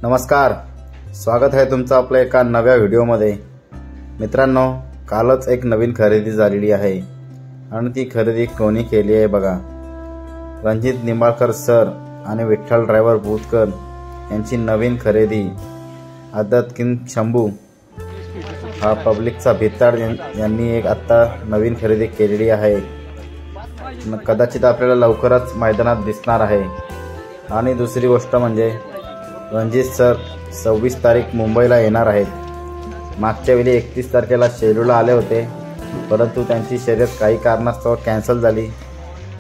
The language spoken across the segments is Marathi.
नमस्कार, स्वागत आहे तुमचं आपल्या एका नव्या व्हिडिओमध्ये। मित्रांनो, कालच एक नवीन खरेदी झालेली आहे आणि ती खरेदी कोणी केली आहे बघा। रणजित निंबाळकर सर आणि विठ्ठल ड्रायव्हर भूतकर यांची नवीन खरेदी। आदत किंग शंभू हा पब्लिकचा भिताड यांनी एक आता नवीन खरेदी केलेली आहे। कदाचित आपल्याला लवकरच मैदानात दिसणार आहे। आणि दुसरी गोष्ट म्हणजे रणजित सर 26 तारीख मुंबईला येणार आहेत। मागच्या वेळी 31 तारखेला शेलूला आले होते, परंतु त्यांची शर्यत काही कारणास्तव कॅन्सल झाली।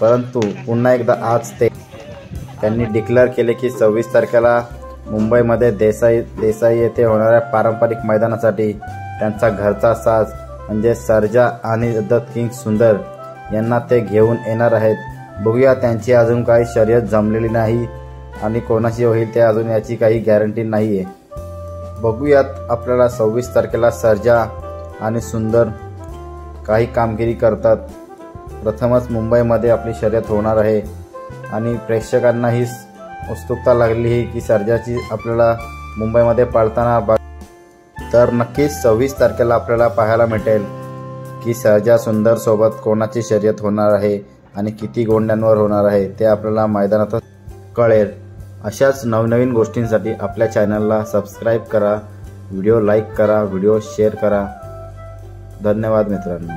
परंतु पुन्हा एकदा आज त्यांनी डिक्लेअर केले की 26 तारखेला मुंबईमध्ये देसाई येथे होणाऱ्या पारंपरिक मैदानासाठी त्यांचा घरचा साज म्हणजे सर्जा आणि आदत किंग सुंदर यांना ते घेऊन येणार आहेत। बघूया, त्यांची अजून काही शर्यत जमलेली नाही आणि कोणाची होईल ते अजून याची काही गॅरंटी नाही आहे। बघूयात आपल्याला 26 तारखेला सर्जा आणि सुंदर काही कामगिरी करतात। प्रथमच मुंबईमध्ये आपली शर्यत होणार आहे आणि प्रेक्षकांना ही उत्सुकता लागली आहे की सर्जाची आपल्याला मुंबईमध्ये पळताना तर नक्कीच 26 तारखेला आपल्याला पाहायला मिळेल की सर्जा सुंदर सोबत कोणाची शर्यत होणार आहे आणि किती गोंड्यांवर होणार आहे ते आपल्याला मैदानात कळेल। अशाच नवनवीन गोष्टींसाठी आपल्या चॅनलला सबस्क्राइब करा, व्हिडिओ लाईक करा, व्हिडिओ शेअर करा। धन्यवाद मित्रांनो।